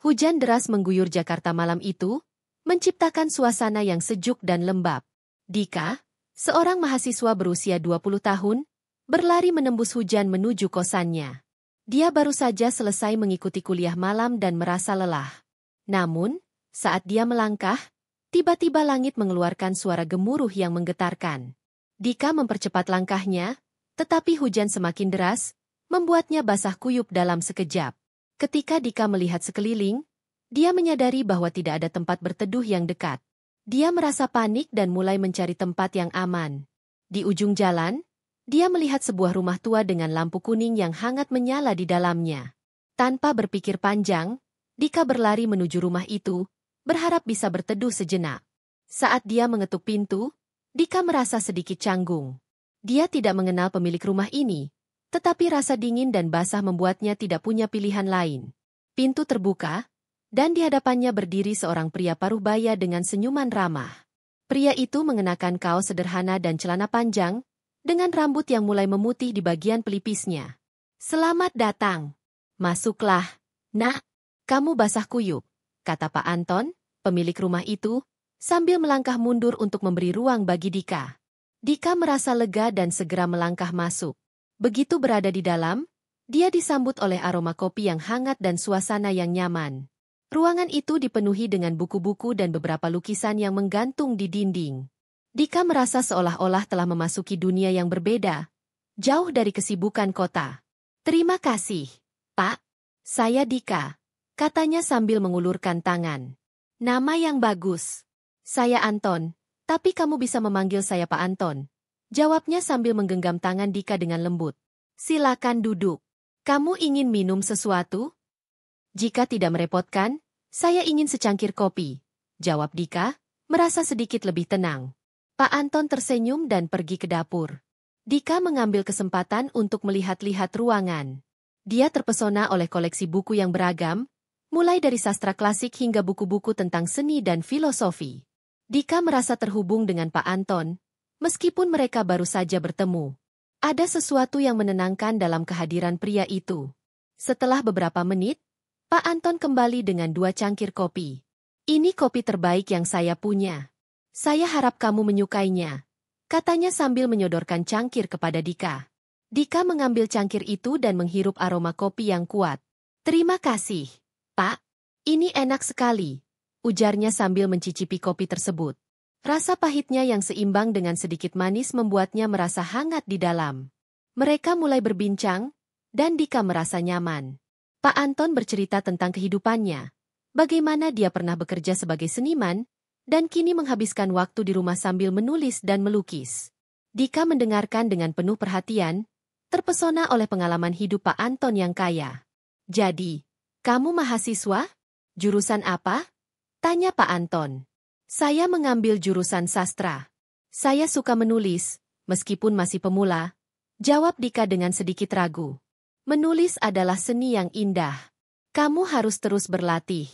Hujan deras mengguyur Jakarta malam itu, menciptakan suasana yang sejuk dan lembab. Dika, seorang mahasiswa berusia 20 tahun, berlari menembus hujan menuju kosannya. Dia baru saja selesai mengikuti kuliah malam dan merasa lelah. Namun, saat dia melangkah, tiba-tiba langit mengeluarkan suara gemuruh yang menggetarkan. Dika mempercepat langkahnya, tetapi hujan semakin deras, membuatnya basah kuyup dalam sekejap. Ketika Dika melihat sekeliling, dia menyadari bahwa tidak ada tempat berteduh yang dekat. Dia merasa panik dan mulai mencari tempat yang aman. Di ujung jalan, dia melihat sebuah rumah tua dengan lampu kuning yang hangat menyala di dalamnya. Tanpa berpikir panjang, Dika berlari menuju rumah itu, berharap bisa berteduh sejenak. Saat dia mengetuk pintu, Dika merasa sedikit canggung. Dia tidak mengenal pemilik rumah ini, tetapi rasa dingin dan basah membuatnya tidak punya pilihan lain. Pintu terbuka, dan di hadapannya berdiri seorang pria paruh baya dengan senyuman ramah. Pria itu mengenakan kaos sederhana dan celana panjang, dengan rambut yang mulai memutih di bagian pelipisnya. "Selamat datang. Masuklah, Nak. Kamu basah kuyup," kata Pak Anton, pemilik rumah itu, sambil melangkah mundur untuk memberi ruang bagi Dika. Dika merasa lega dan segera melangkah masuk. Begitu berada di dalam, dia disambut oleh aroma kopi yang hangat dan suasana yang nyaman. Ruangan itu dipenuhi dengan buku-buku dan beberapa lukisan yang menggantung di dinding. Dika merasa seolah-olah telah memasuki dunia yang berbeda, jauh dari kesibukan kota. "Terima kasih, Pak. Saya Dika," katanya sambil mengulurkan tangan. "Nama yang bagus. Saya Anton, tapi kamu bisa memanggil saya Pak Anton," jawabnya sambil menggenggam tangan Dika dengan lembut. "Silakan duduk. Kamu ingin minum sesuatu?" "Jika tidak merepotkan, saya ingin secangkir kopi," jawab Dika, merasa sedikit lebih tenang. Pak Anton tersenyum dan pergi ke dapur. Dika mengambil kesempatan untuk melihat-lihat ruangan. Dia terpesona oleh koleksi buku yang beragam, mulai dari sastra klasik hingga buku-buku tentang seni dan filosofi. Dika merasa terhubung dengan Pak Anton, meskipun mereka baru saja bertemu. Ada sesuatu yang menenangkan dalam kehadiran pria itu. Setelah beberapa menit, Pak Anton kembali dengan 2 cangkir kopi. "Ini kopi terbaik yang saya punya. Saya harap kamu menyukainya," katanya sambil menyodorkan cangkir kepada Dika. Dika mengambil cangkir itu dan menghirup aroma kopi yang kuat. "Terima kasih, Pak. Ini enak sekali," ujarnya sambil mencicipi kopi tersebut. Rasa pahitnya yang seimbang dengan sedikit manis membuatnya merasa hangat di dalam. Mereka mulai berbincang, dan Dika merasa nyaman. Pak Anton bercerita tentang kehidupannya, bagaimana dia pernah bekerja sebagai seniman, dan kini menghabiskan waktu di rumah sambil menulis dan melukis. Dika mendengarkan dengan penuh perhatian, terpesona oleh pengalaman hidup Pak Anton yang kaya. "Jadi, kamu mahasiswa? Jurusan apa?" tanya Pak Anton. "Saya mengambil jurusan sastra. Saya suka menulis, meskipun masih pemula," jawab Dika dengan sedikit ragu. "Menulis adalah seni yang indah. Kamu harus terus berlatih.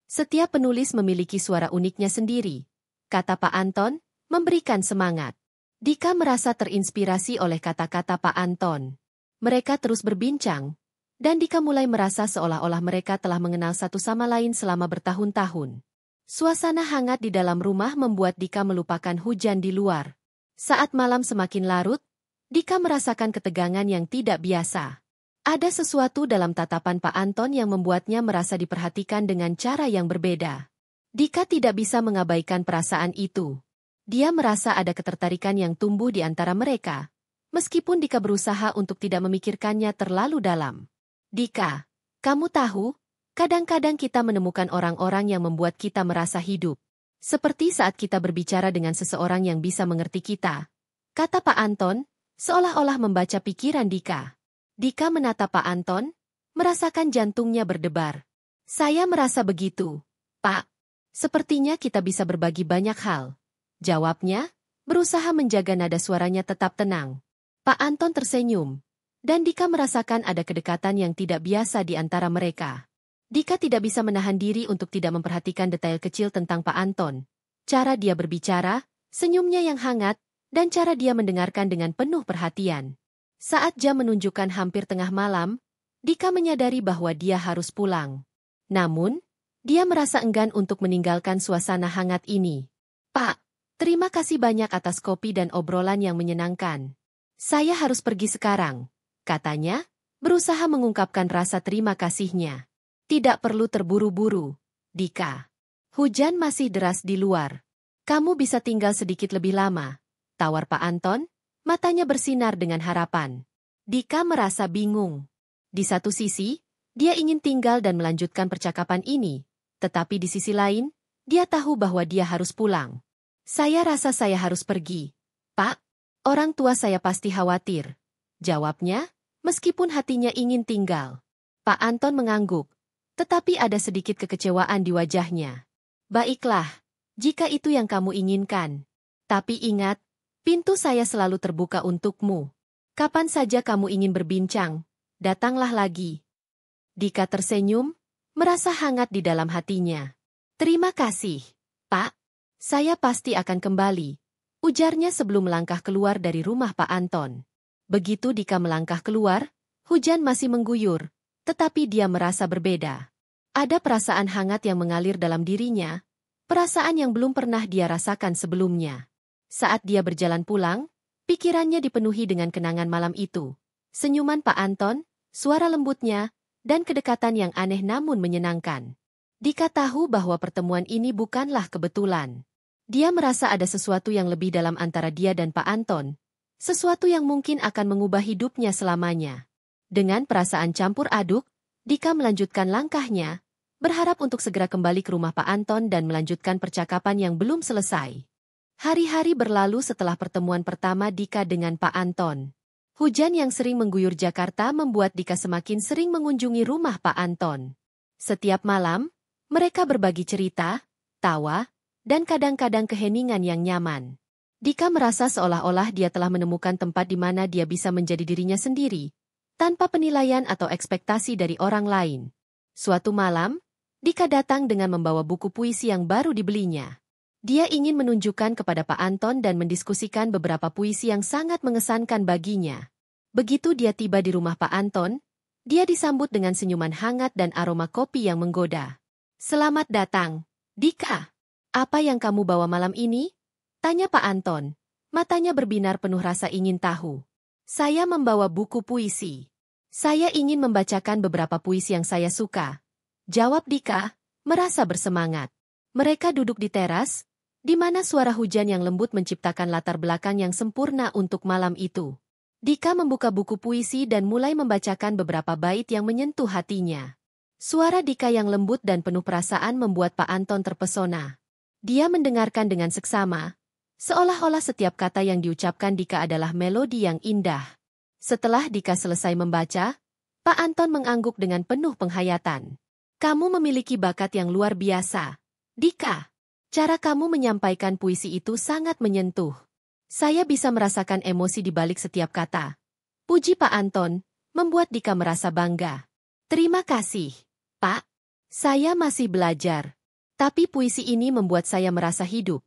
Setiap penulis memiliki suara uniknya sendiri," kata Pak Anton, memberikan semangat. Dika merasa terinspirasi oleh kata-kata Pak Anton. Mereka terus berbincang, dan Dika mulai merasa seolah-olah mereka telah mengenal satu sama lain selama bertahun-tahun. Suasana hangat di dalam rumah membuat Dika melupakan hujan di luar. Saat malam semakin larut, Dika merasakan ketegangan yang tidak biasa. Ada sesuatu dalam tatapan Pak Anton yang membuatnya merasa diperhatikan dengan cara yang berbeda. Dika tidak bisa mengabaikan perasaan itu. Dia merasa ada ketertarikan yang tumbuh di antara mereka, meskipun Dika berusaha untuk tidak memikirkannya terlalu dalam. "Dika, kamu tahu, kadang-kadang kita menemukan orang-orang yang membuat kita merasa hidup. Seperti saat kita berbicara dengan seseorang yang bisa mengerti kita," kata Pak Anton, seolah-olah membaca pikiran Dika. Dika menatap Pak Anton, merasakan jantungnya berdebar. "Saya merasa begitu, Pak. Sepertinya kita bisa berbagi banyak hal," jawabnya, berusaha menjaga nada suaranya tetap tenang. Pak Anton tersenyum, dan Dika merasakan ada kedekatan yang tidak biasa di antara mereka. Dika tidak bisa menahan diri untuk tidak memperhatikan detail kecil tentang Pak Anton. Cara dia berbicara, senyumnya yang hangat, dan cara dia mendengarkan dengan penuh perhatian. Saat jam menunjukkan hampir tengah malam, Dika menyadari bahwa dia harus pulang. Namun, Dia merasa enggan untuk meninggalkan suasana hangat ini. Pak, terima kasih banyak atas kopi dan obrolan yang menyenangkan. Saya harus pergi sekarang, katanya, berusaha mengungkapkan rasa terima kasihnya. Tidak perlu terburu-buru, Dika. Hujan masih deras di luar. Kamu bisa tinggal sedikit lebih lama, tawar Pak Anton, matanya bersinar dengan harapan. Dika merasa bingung. Di satu sisi, dia ingin tinggal dan melanjutkan percakapan ini, tetapi di sisi lain, dia tahu bahwa dia harus pulang. Saya rasa saya harus pergi. Pak, orang tua saya pasti khawatir. Jawabnya, meskipun hatinya ingin tinggal. Pak Anton mengangguk, tetapi ada sedikit kekecewaan di wajahnya. Baiklah, jika itu yang kamu inginkan. Tapi ingat, pintu saya selalu terbuka untukmu. Kapan saja kamu ingin berbincang, datanglah lagi. Dika tersenyum, merasa hangat di dalam hatinya. Terima kasih, Pak. Saya pasti akan kembali, ujarnya sebelum melangkah keluar dari rumah Pak Anton. Begitu Dika melangkah keluar, hujan masih mengguyur, tetapi dia merasa berbeda. Ada perasaan hangat yang mengalir dalam dirinya, perasaan yang belum pernah dia rasakan sebelumnya. Saat dia berjalan pulang, pikirannya dipenuhi dengan kenangan malam itu. Senyuman Pak Anton, suara lembutnya, dan kedekatan yang aneh namun menyenangkan. Dika tahu bahwa pertemuan ini bukanlah kebetulan. Dia merasa ada sesuatu yang lebih dalam antara dia dan Pak Anton, sesuatu yang mungkin akan mengubah hidupnya selamanya. Dengan perasaan campur aduk, Dika melanjutkan langkahnya, berharap untuk segera kembali ke rumah Pak Anton dan melanjutkan percakapan yang belum selesai. Hari-hari berlalu setelah pertemuan pertama Dika dengan Pak Anton. Hujan yang sering mengguyur Jakarta membuat Dika semakin sering mengunjungi rumah Pak Anton. Setiap malam, mereka berbagi cerita, tawa, dan kadang-kadang keheningan yang nyaman. Dika merasa seolah-olah dia telah menemukan tempat di mana dia bisa menjadi dirinya sendiri, tanpa penilaian atau ekspektasi dari orang lain. Suatu malam, Dika datang dengan membawa buku puisi yang baru dibelinya. Dia ingin menunjukkan kepada Pak Anton dan mendiskusikan beberapa puisi yang sangat mengesankan baginya. Begitu dia tiba di rumah Pak Anton, dia disambut dengan senyuman hangat dan aroma kopi yang menggoda. Selamat datang, Dika. Apa yang kamu bawa malam ini? Tanya Pak Anton. Matanya berbinar penuh rasa ingin tahu. Saya membawa buku puisi. Saya ingin membacakan beberapa puisi yang saya suka. Jawab Dika, merasa bersemangat. Mereka duduk di teras, di mana suara hujan yang lembut menciptakan latar belakang yang sempurna untuk malam itu. Dika membuka buku puisi dan mulai membacakan beberapa bait yang menyentuh hatinya. Suara Dika yang lembut dan penuh perasaan membuat Pak Anton terpesona. Dia mendengarkan dengan seksama, seolah-olah setiap kata yang diucapkan Dika adalah melodi yang indah. Setelah Dika selesai membaca, Pak Anton mengangguk dengan penuh penghayatan. Kamu memiliki bakat yang luar biasa, Dika. Cara kamu menyampaikan puisi itu sangat menyentuh. Saya bisa merasakan emosi di balik setiap kata. Puji Pak Anton, membuat Dika merasa bangga. Terima kasih, Pak. Saya masih belajar. Tapi puisi ini membuat saya merasa hidup.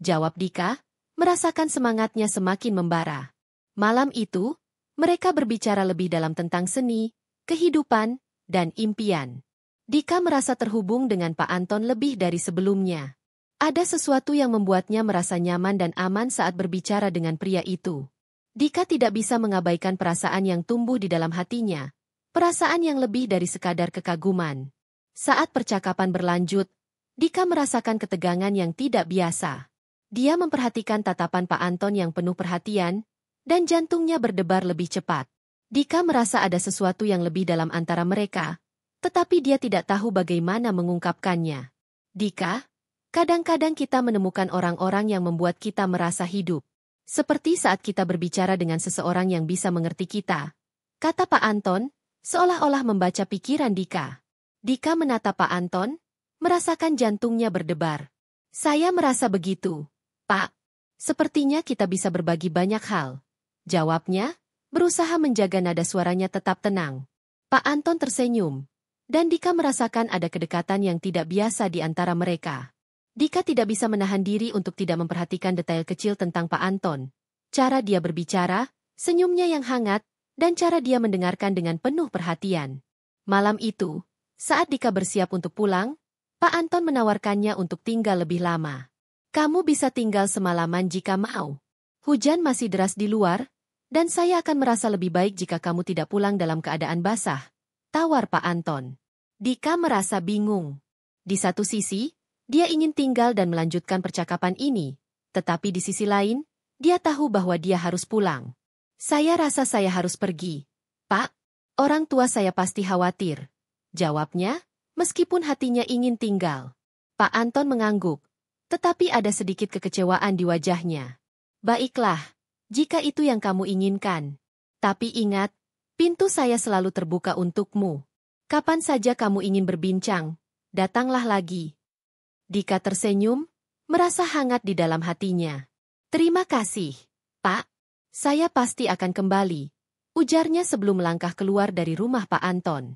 Jawab Dika, merasakan semangatnya semakin membara. Malam itu, mereka berbicara lebih dalam tentang seni, kehidupan, dan impian. Dika merasa terhubung dengan Pak Anton lebih dari sebelumnya. Ada sesuatu yang membuatnya merasa nyaman dan aman saat berbicara dengan pria itu. Dika tidak bisa mengabaikan perasaan yang tumbuh di dalam hatinya, perasaan yang lebih dari sekadar kekaguman. Saat percakapan berlanjut, Dika merasakan ketegangan yang tidak biasa. Dia memperhatikan tatapan Pak Anton yang penuh perhatian, dan jantungnya berdebar lebih cepat. Dika merasa ada sesuatu yang lebih dalam antara mereka, tetapi dia tidak tahu bagaimana mengungkapkannya. Dika, kadang-kadang kita menemukan orang-orang yang membuat kita merasa hidup. Seperti saat kita berbicara dengan seseorang yang bisa mengerti kita, kata Pak Anton, seolah-olah membaca pikiran Dika. Dika menatap Pak Anton, merasakan jantungnya berdebar. Saya merasa begitu, Pak. Sepertinya kita bisa berbagi banyak hal. Jawabnya, berusaha menjaga nada suaranya tetap tenang. Pak Anton tersenyum, dan Dika merasakan ada kedekatan yang tidak biasa di antara mereka. Dika tidak bisa menahan diri untuk tidak memperhatikan detail kecil tentang Pak Anton. Cara dia berbicara, senyumnya yang hangat, dan cara dia mendengarkan dengan penuh perhatian. Malam itu, saat Dika bersiap untuk pulang, Pak Anton menawarkannya untuk tinggal lebih lama. Kamu bisa tinggal semalaman jika mau. Hujan masih deras di luar, dan saya akan merasa lebih baik jika kamu tidak pulang dalam keadaan basah, tawar Pak Anton. Dika merasa bingung. Di satu sisi, dia ingin tinggal dan melanjutkan percakapan ini, tetapi di sisi lain, dia tahu bahwa dia harus pulang. Saya rasa saya harus pergi. Pak, orang tua saya pasti khawatir. Jawabnya, meskipun hatinya ingin tinggal. Pak Anton mengangguk, tetapi ada sedikit kekecewaan di wajahnya. Baiklah, jika itu yang kamu inginkan. Tapi ingat, pintu saya selalu terbuka untukmu. Kapan saja kamu ingin berbincang, datanglah lagi. Dika tersenyum, merasa hangat di dalam hatinya. Terima kasih, Pak. Saya pasti akan kembali, ujarnya sebelum melangkah keluar dari rumah Pak Anton.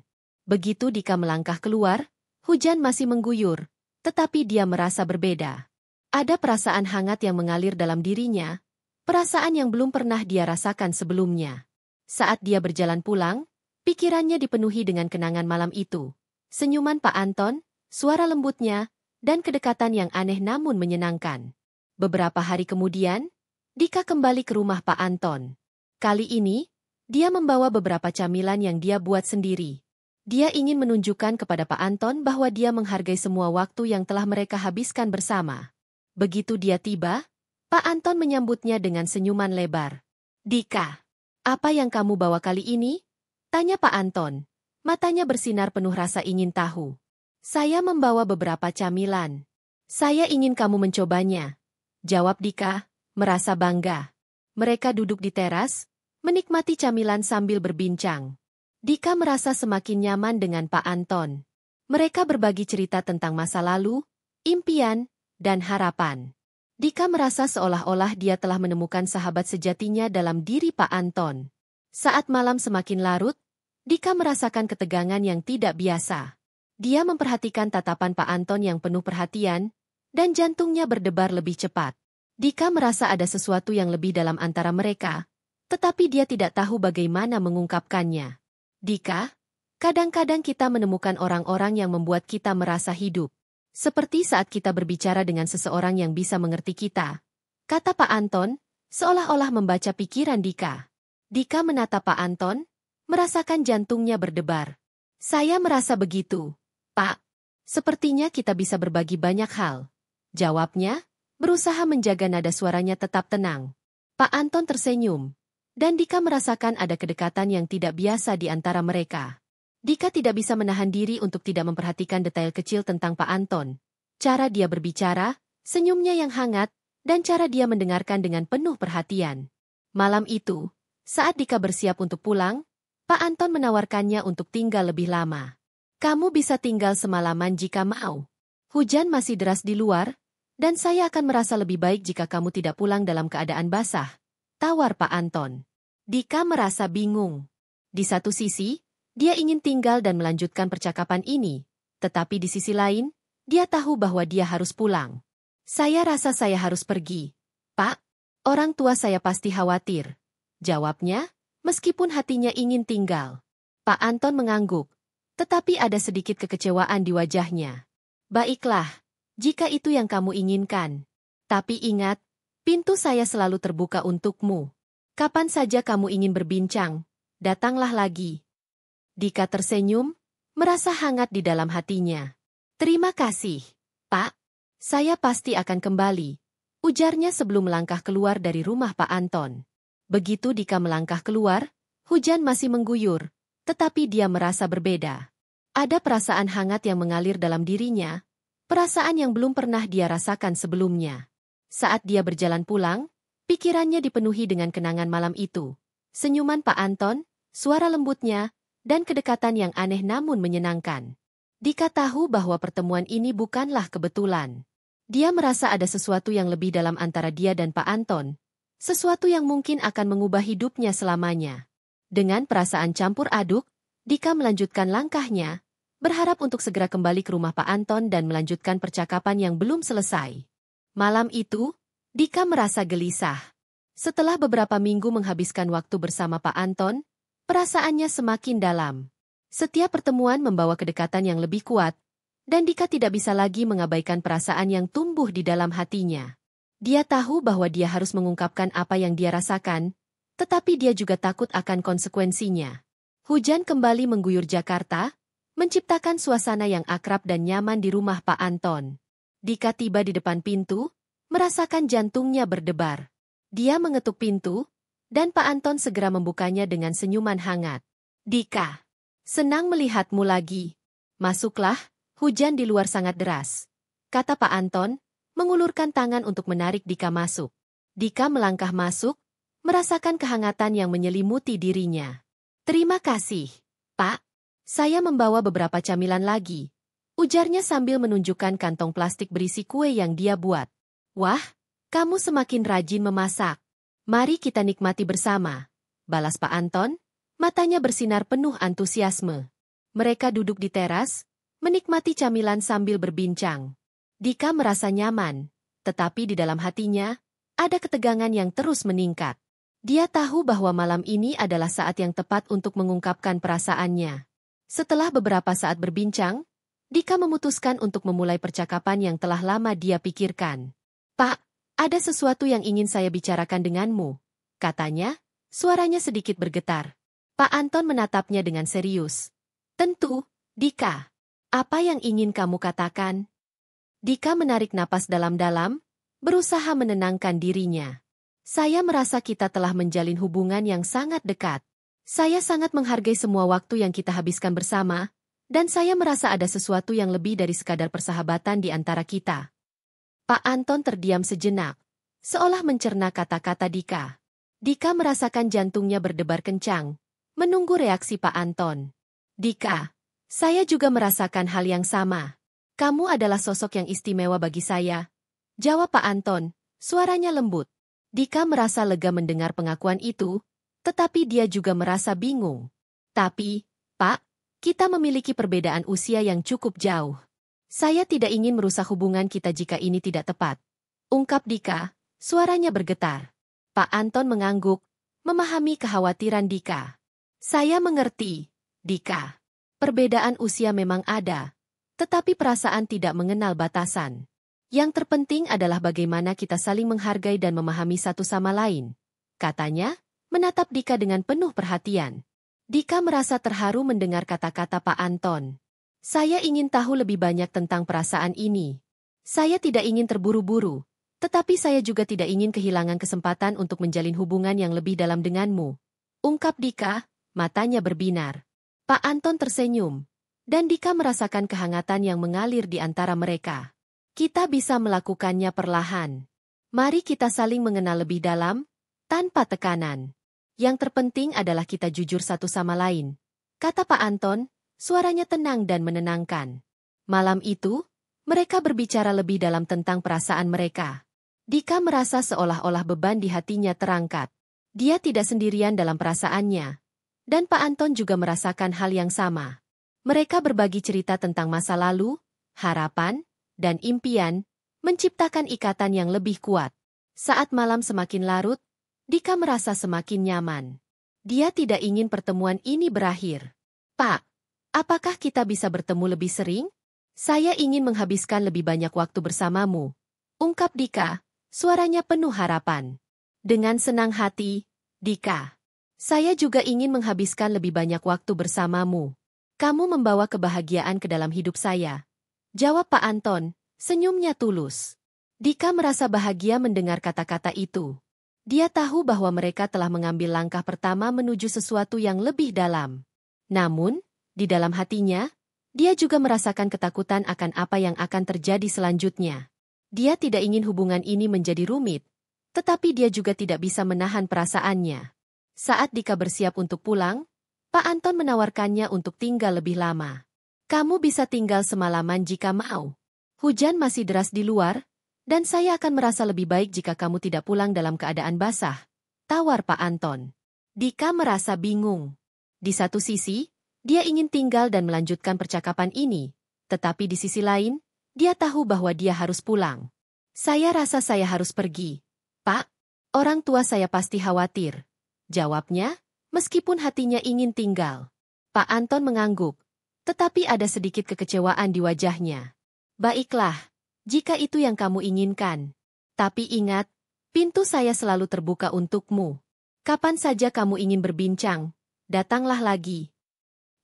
Begitu Dika melangkah keluar, hujan masih mengguyur, tetapi dia merasa berbeda. Ada perasaan hangat yang mengalir dalam dirinya, perasaan yang belum pernah dia rasakan sebelumnya. Saat dia berjalan pulang, pikirannya dipenuhi dengan kenangan malam itu. Senyuman Pak Anton, suara lembutnya, dan kedekatan yang aneh namun menyenangkan. Beberapa hari kemudian, Dika kembali ke rumah Pak Anton. Kali ini, dia membawa beberapa camilan yang dia buat sendiri. Dia ingin menunjukkan kepada Pak Anton bahwa dia menghargai semua waktu yang telah mereka habiskan bersama. Begitu dia tiba, Pak Anton menyambutnya dengan senyuman lebar. Dika, apa yang kamu bawa kali ini? Tanya Pak Anton. Matanya bersinar penuh rasa ingin tahu. Saya membawa beberapa camilan. Saya ingin kamu mencobanya. Jawab Dika, merasa bangga. Mereka duduk di teras, menikmati camilan sambil berbincang. Dika merasa semakin nyaman dengan Pak Anton. Mereka berbagi cerita tentang masa lalu, impian, dan harapan. Dika merasa seolah-olah dia telah menemukan sahabat sejatinya dalam diri Pak Anton. Saat malam semakin larut, Dika merasakan ketegangan yang tidak biasa. Dia memperhatikan tatapan Pak Anton yang penuh perhatian, dan jantungnya berdebar lebih cepat. Dika merasa ada sesuatu yang lebih dalam antara mereka, tetapi dia tidak tahu bagaimana mengungkapkannya. Dika, kadang-kadang kita menemukan orang-orang yang membuat kita merasa hidup. Seperti saat kita berbicara dengan seseorang yang bisa mengerti kita, kata Pak Anton, seolah-olah membaca pikiran Dika. Dika menatap Pak Anton, merasakan jantungnya berdebar. Saya merasa begitu, Pak. Sepertinya kita bisa berbagi banyak hal. Jawabnya, berusaha menjaga nada suaranya tetap tenang. Pak Anton tersenyum, dan Dika merasakan ada kedekatan yang tidak biasa di antara mereka. Dika tidak bisa menahan diri untuk tidak memperhatikan detail kecil tentang Pak Anton. Cara dia berbicara, senyumnya yang hangat, dan cara dia mendengarkan dengan penuh perhatian. Malam itu, saat Dika bersiap untuk pulang, Pak Anton menawarkannya untuk tinggal lebih lama. Kamu bisa tinggal semalaman jika mau. Hujan masih deras di luar, dan saya akan merasa lebih baik jika kamu tidak pulang dalam keadaan basah, tawar Pak Anton. Dika merasa bingung. Di satu sisi, dia ingin tinggal dan melanjutkan percakapan ini, tetapi di sisi lain, dia tahu bahwa dia harus pulang. Saya rasa saya harus pergi. Pak, orang tua saya pasti khawatir. Jawabnya, meskipun hatinya ingin tinggal. Pak Anton mengangguk, tetapi ada sedikit kekecewaan di wajahnya. Baiklah, jika itu yang kamu inginkan. Tapi ingat, pintu saya selalu terbuka untukmu. Kapan saja kamu ingin berbincang, datanglah lagi. Dika tersenyum, merasa hangat di dalam hatinya. Terima kasih, Pak. Saya pasti akan kembali, ujarnya sebelum melangkah keluar dari rumah Pak Anton. Begitu Dika melangkah keluar, hujan masih mengguyur, tetapi dia merasa berbeda. Ada perasaan hangat yang mengalir dalam dirinya, perasaan yang belum pernah dia rasakan sebelumnya. Saat dia berjalan pulang, pikirannya dipenuhi dengan kenangan malam itu. Senyuman Pak Anton, suara lembutnya, dan kedekatan yang aneh namun menyenangkan. Dika tahu bahwa pertemuan ini bukanlah kebetulan. Dia merasa ada sesuatu yang lebih dalam antara dia dan Pak Anton, sesuatu yang mungkin akan mengubah hidupnya selamanya. Dengan perasaan campur aduk, Dika melanjutkan langkahnya, berharap untuk segera kembali ke rumah Pak Anton dan melanjutkan percakapan yang belum selesai. Malam itu, Dika merasa gelisah. Setelah beberapa minggu menghabiskan waktu bersama Pak Anton, perasaannya semakin dalam. Setiap pertemuan membawa kedekatan yang lebih kuat, Dan Dika tidak bisa lagi mengabaikan perasaan yang tumbuh di dalam hatinya. Dia tahu bahwa dia harus mengungkapkan apa yang dia rasakan, tetapi dia juga takut akan konsekuensinya. Hujan kembali mengguyur Jakarta, menciptakan suasana yang akrab dan nyaman di rumah Pak Anton. Dika tiba di depan pintu, merasakan jantungnya berdebar. Dia mengetuk pintu, dan Pak Anton segera membukanya dengan senyuman hangat. Dika, senang melihatmu lagi. Masuklah. Hujan di luar sangat deras, kata Pak Anton, mengulurkan tangan untuk menarik Dika masuk. Dika melangkah masuk, merasakan kehangatan yang menyelimuti dirinya. Terima kasih, Pak. Saya membawa beberapa camilan lagi, ujarnya sambil menunjukkan kantong plastik berisi kue yang dia buat. Wah, kamu semakin rajin memasak. Mari kita nikmati bersama, balas Pak Anton, matanya bersinar penuh antusiasme. Mereka duduk di teras, menikmati camilan sambil berbincang. Dika merasa nyaman, tetapi di dalam hatinya, ada ketegangan yang terus meningkat. Dia tahu bahwa malam ini adalah saat yang tepat untuk mengungkapkan perasaannya. Setelah beberapa saat berbincang, Dika memutuskan untuk memulai percakapan yang telah lama dia pikirkan. Pak, ada sesuatu yang ingin saya bicarakan denganmu, katanya, suaranya sedikit bergetar. Pak Anton menatapnya dengan serius. Tentu, Dika. Apa yang ingin kamu katakan? Dika menarik napas dalam-dalam, berusaha menenangkan dirinya. Saya merasa kita telah menjalin hubungan yang sangat dekat. Saya sangat menghargai semua waktu yang kita habiskan bersama, dan saya merasa ada sesuatu yang lebih dari sekadar persahabatan di antara kita. Pak Anton terdiam sejenak, seolah mencerna kata-kata Dika. Dika merasakan jantungnya berdebar kencang, menunggu reaksi Pak Anton. Dika, saya juga merasakan hal yang sama. Kamu adalah sosok yang istimewa bagi saya, jawab Pak Anton, suaranya lembut. Dika merasa lega mendengar pengakuan itu, tetapi dia juga merasa bingung. Tapi, Pak, kita memiliki perbedaan usia yang cukup jauh. Saya tidak ingin merusak hubungan kita jika ini tidak tepat, ungkap Dika, suaranya bergetar. Pak Anton mengangguk, memahami kekhawatiran Dika. Saya mengerti, Dika. Perbedaan usia memang ada, tetapi perasaan tidak mengenal batasan. Yang terpenting adalah bagaimana kita saling menghargai dan memahami satu sama lain, katanya, menatap Dika dengan penuh perhatian. Dika merasa terharu mendengar kata-kata Pak Anton. Saya ingin tahu lebih banyak tentang perasaan ini. Saya tidak ingin terburu-buru, tetapi saya juga tidak ingin kehilangan kesempatan untuk menjalin hubungan yang lebih dalam denganmu, ungkap Dika, matanya berbinar. Pak Anton tersenyum, dan Dika merasakan kehangatan yang mengalir di antara mereka. Kita bisa melakukannya perlahan. Mari kita saling mengenal lebih dalam, tanpa tekanan. Yang terpenting adalah kita jujur satu sama lain, kata Pak Anton, suaranya tenang dan menenangkan. Malam itu, mereka berbicara lebih dalam tentang perasaan mereka. Dika merasa seolah-olah beban di hatinya terangkat. Dia tidak sendirian dalam perasaannya. Dan Pak Anton juga merasakan hal yang sama. Mereka berbagi cerita tentang masa lalu, harapan, dan impian, menciptakan ikatan yang lebih kuat. Saat malam semakin larut, Dika merasa semakin nyaman. Dia tidak ingin pertemuan ini berakhir. Pak, apakah kita bisa bertemu lebih sering? Saya ingin menghabiskan lebih banyak waktu bersamamu, ungkap Dika, suaranya penuh harapan. Dengan senang hati, Dika. Saya juga ingin menghabiskan lebih banyak waktu bersamamu. Kamu membawa kebahagiaan ke dalam hidup saya, jawab Pak Anton, senyumnya tulus. Dika merasa bahagia mendengar kata-kata itu. Dia tahu bahwa mereka telah mengambil langkah pertama menuju sesuatu yang lebih dalam. Namun, di dalam hatinya, dia juga merasakan ketakutan akan apa yang akan terjadi selanjutnya. Dia tidak ingin hubungan ini menjadi rumit, tetapi dia juga tidak bisa menahan perasaannya. Saat Dika bersiap untuk pulang, Pak Anton menawarkannya untuk tinggal lebih lama. Kamu bisa tinggal semalaman jika mau. Hujan masih deras di luar, dan saya akan merasa lebih baik jika kamu tidak pulang dalam keadaan basah, tawar Pak Anton. Dika merasa bingung. Di satu sisi, dia ingin tinggal dan melanjutkan percakapan ini, tetapi di sisi lain, dia tahu bahwa dia harus pulang. Saya rasa saya harus pergi, Pak. Orang tua saya pasti khawatir, jawabnya, meskipun hatinya ingin tinggal. Pak Anton mengangguk. tetapi ada sedikit kekecewaan di wajahnya. Baiklah, jika itu yang kamu inginkan. Tapi ingat, pintu saya selalu terbuka untukmu. Kapan saja kamu ingin berbincang, datanglah lagi.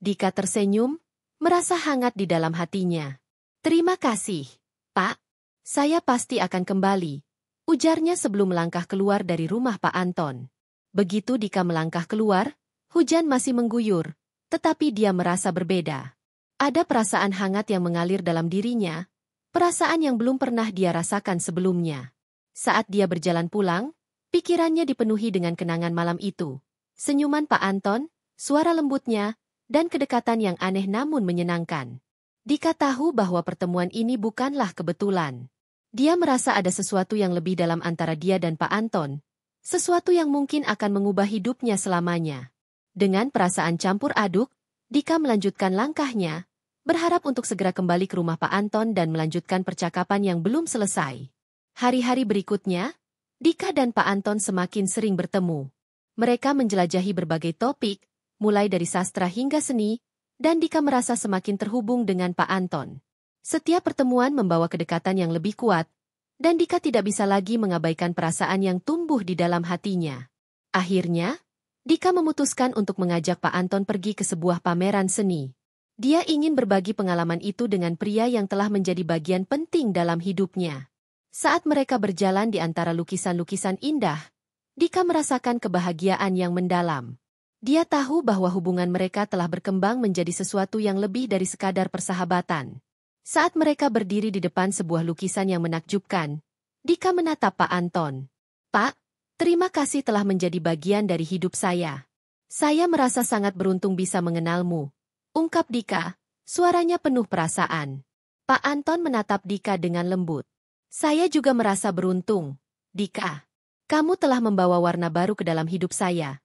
Dika tersenyum, merasa hangat di dalam hatinya. Terima kasih, Pak. Saya pasti akan kembali, ujarnya sebelum melangkah keluar dari rumah Pak Anton. Begitu Dika melangkah keluar, hujan masih mengguyur, tetapi dia merasa berbeda. Ada perasaan hangat yang mengalir dalam dirinya, perasaan yang belum pernah dia rasakan sebelumnya. Saat dia berjalan pulang, pikirannya dipenuhi dengan kenangan malam itu. Senyuman Pak Anton, suara lembutnya, dan kedekatan yang aneh namun menyenangkan. Dika tahu bahwa pertemuan ini bukanlah kebetulan. Dia merasa ada sesuatu yang lebih dalam antara dia dan Pak Anton, sesuatu yang mungkin akan mengubah hidupnya selamanya. Dengan perasaan campur aduk, Dika melanjutkan langkahnya, berharap untuk segera kembali ke rumah Pak Anton dan melanjutkan percakapan yang belum selesai. Hari-hari berikutnya, Dika dan Pak Anton semakin sering bertemu. Mereka menjelajahi berbagai topik, mulai dari sastra hingga seni, dan Dika merasa semakin terhubung dengan Pak Anton. Setiap pertemuan membawa kedekatan yang lebih kuat, dan Dika tidak bisa lagi mengabaikan perasaan yang tumbuh di dalam hatinya. Akhirnya, Dika memutuskan untuk mengajak Pak Anton pergi ke sebuah pameran seni. Dia ingin berbagi pengalaman itu dengan pria yang telah menjadi bagian penting dalam hidupnya. Saat mereka berjalan di antara lukisan-lukisan indah, Dika merasakan kebahagiaan yang mendalam. Dia tahu bahwa hubungan mereka telah berkembang menjadi sesuatu yang lebih dari sekadar persahabatan. Saat mereka berdiri di depan sebuah lukisan yang menakjubkan, Dika menatap Pak Anton. Pak, terima kasih telah menjadi bagian dari hidup saya. Saya merasa sangat beruntung bisa mengenalmu, ungkap Dika, suaranya penuh perasaan. Pak Anton menatap Dika dengan lembut. Saya juga merasa beruntung, Dika. Kamu telah membawa warna baru ke dalam hidup saya.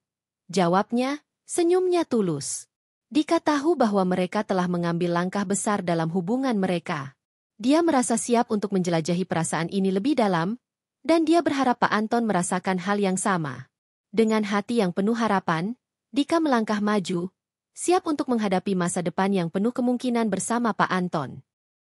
Jawabnya, senyumnya tulus. Dika tahu bahwa mereka telah mengambil langkah besar dalam hubungan mereka. Dia merasa siap untuk menjelajahi perasaan ini lebih dalam, dan dia berharap Pak Anton merasakan hal yang sama. Dengan hati yang penuh harapan, Dika melangkah maju, siap untuk menghadapi masa depan yang penuh kemungkinan bersama Pak Anton.